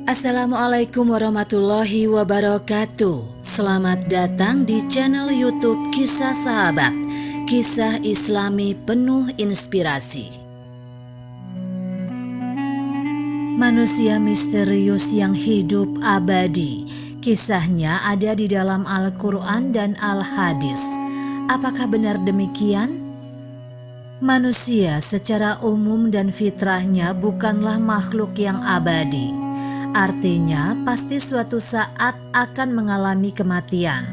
Assalamualaikum warahmatullahi wabarakatuh. Selamat datang di channel YouTube Kisah Sahabat, kisah Islami penuh inspirasi. Manusia misterius yang hidup abadi. Kisahnya ada di dalam Al-Quran dan Al-Hadis. Apakah benar demikian? Manusia secara umum dan fitrahnya bukanlah makhluk yang abadi. Artinya, pasti suatu saat akan mengalami kematian.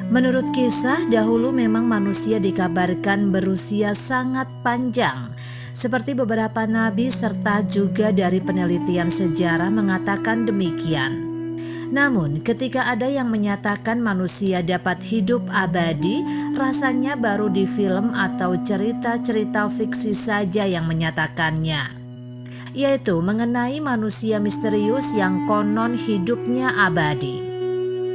Menurut kisah, dahulu memang manusia dikabarkan berusia sangat panjang, seperti beberapa nabi serta juga dari penelitian sejarah mengatakan demikian. Namun, ketika ada yang menyatakan manusia dapat hidup abadi, rasanya baru di film atau cerita-cerita fiksi saja yang menyatakannya, yaitu mengenai manusia misterius yang konon hidupnya abadi.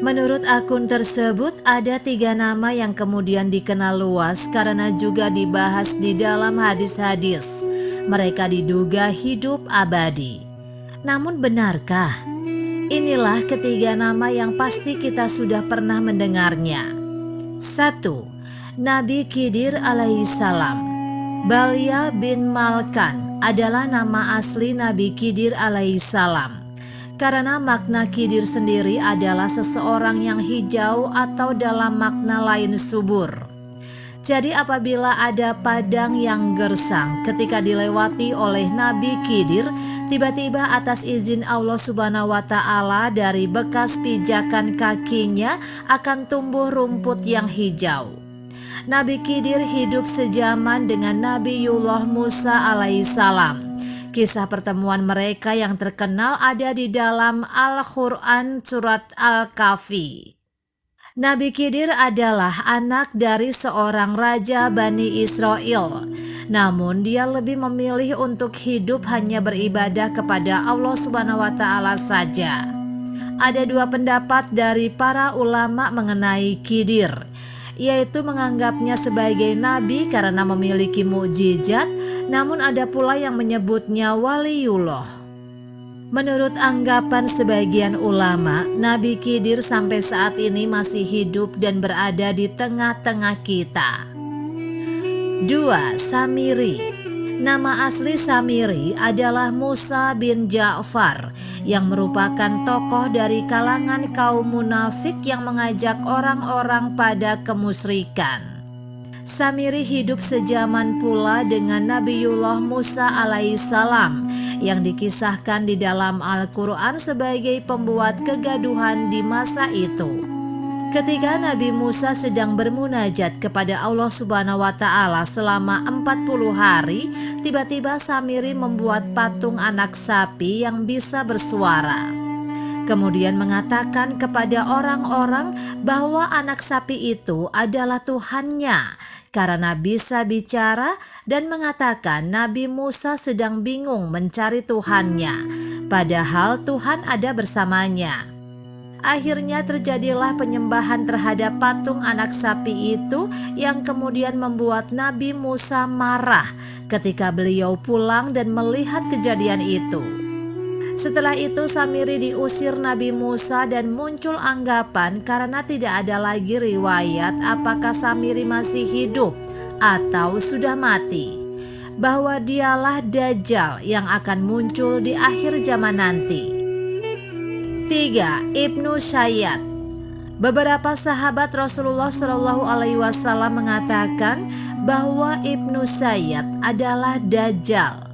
Menurut akun tersebut, ada 3 nama yang kemudian dikenal luas karena juga dibahas di dalam hadis-hadis. Mereka diduga hidup abadi. Namun benarkah? Inilah 3 nama yang pasti kita sudah pernah mendengarnya. 1. Nabi Khidir alaihissalam. Balya bin Malkan adalah nama asli Nabi Khidir alaihissalam. Karena makna Khidir sendiri adalah seseorang yang hijau atau dalam makna lain subur. Jadi apabila ada padang yang gersang ketika dilewati oleh Nabi Khidir, tiba-tiba atas izin Allah Subhanahu wa Ta'ala dari bekas pijakan kakinya akan tumbuh rumput yang hijau. Nabi Khidir hidup sejaman dengan Nabiullah Musa alaihissalam. Kisah pertemuan mereka yang terkenal ada di dalam Al-Quran surat Al-Kahfi. Nabi Khidir adalah anak dari seorang raja Bani Israel. Namun dia lebih memilih untuk hidup hanya beribadah kepada Allah Subhanahu wa Ta'ala saja. Ada 2 pendapat dari para ulama mengenai Khidir, yaitu menganggapnya sebagai nabi karena memiliki mukjizat, namun ada pula yang menyebutnya waliullah. Menurut anggapan sebagian ulama, Nabi Khidir sampai saat ini masih hidup dan berada di tengah-tengah kita. 2. Samiri. Nama asli Samiri adalah Musa bin Ja'far yang merupakan tokoh dari kalangan kaum munafik yang mengajak orang-orang pada kemusyrikan. Samiri hidup sejaman pula dengan Nabiullah Musa alaihissalam yang dikisahkan di dalam Al-Quran sebagai pembuat kegaduhan di masa itu. Ketika Nabi Musa sedang bermunajat kepada Allah Subhanahu wa Ta'ala selama 40 hari, tiba-tiba Samiri membuat patung anak sapi yang bisa bersuara. Kemudian mengatakan kepada orang-orang bahwa anak sapi itu adalah Tuhannya karena bisa bicara, dan mengatakan Nabi Musa sedang bingung mencari Tuhannya, padahal Tuhan ada bersamanya. Akhirnya terjadilah penyembahan terhadap patung anak sapi itu yang kemudian membuat Nabi Musa marah ketika beliau pulang dan melihat kejadian itu. Setelah itu Samiri diusir Nabi Musa dan muncul anggapan karena tidak ada lagi riwayat apakah Samiri masih hidup atau sudah mati, bahwa dialah Dajjal yang akan muncul di akhir zaman nanti. 3. Ibnu Sayyad. Beberapa sahabat Rasulullah Shallallahu Alaihi Wasallam mengatakan bahwa Ibnu Sayyad adalah Dajjal.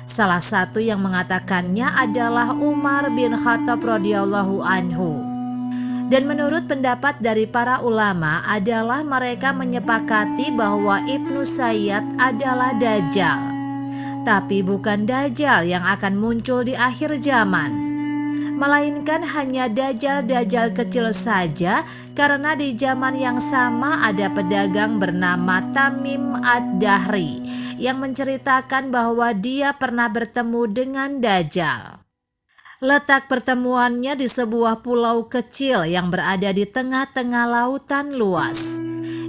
Salah satu yang mengatakannya adalah Umar bin Khattab radhiyallahu anhu. Dan menurut pendapat dari para ulama adalah mereka menyepakati bahwa Ibnu Sayyad adalah Dajjal. Tapi bukan Dajjal yang akan muncul di akhir zaman, melainkan hanya dajjal-dajjal kecil saja, karena di zaman yang sama ada pedagang bernama Tamim ad-Dahri yang menceritakan bahwa dia pernah bertemu dengan Dajjal. Letak pertemuannya di sebuah pulau kecil yang berada di tengah-tengah lautan luas.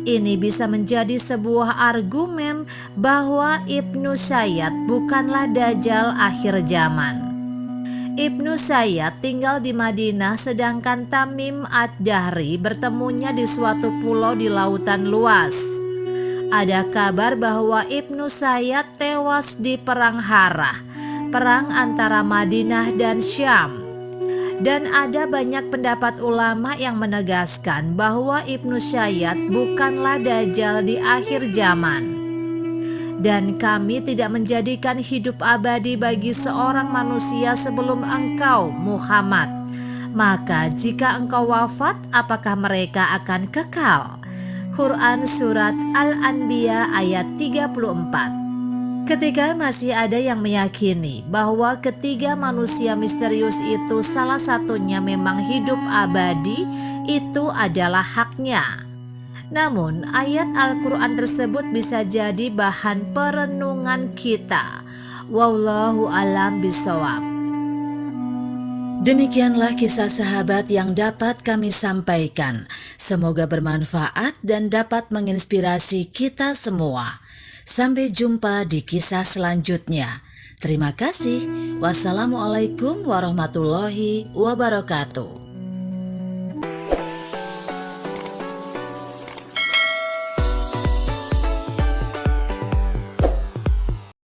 Ini bisa menjadi sebuah argumen bahwa Ibnu Sayyad bukanlah Dajjal akhir zaman. Ibnu Sayyad tinggal di Madinah sedangkan Tamim Ad-Dahri bertemunya di suatu pulau di lautan luas. Ada kabar bahwa Ibnu Sayyad tewas di Perang Harrah, perang antara Madinah dan Syam. Dan ada banyak pendapat ulama yang menegaskan bahwa Ibnu Sayyad bukanlah Dajjal di akhir zaman. Dan kami tidak menjadikan hidup abadi bagi seorang manusia sebelum engkau, Muhammad. Maka jika engkau wafat, apakah mereka akan kekal? Quran Surat Al-Anbiya ayat 34. Ketika masih ada yang meyakini bahwa ketiga manusia misterius itu salah satunya memang hidup abadi, itu adalah haknya. Namun ayat Al-Quran tersebut bisa jadi bahan perenungan kita. Wallahu a'lam bishawab. Demikianlah kisah sahabat yang dapat kami sampaikan. Semoga bermanfaat dan dapat menginspirasi kita semua. Sampai jumpa di kisah selanjutnya. Terima kasih. Wassalamualaikum warahmatullahi wabarakatuh.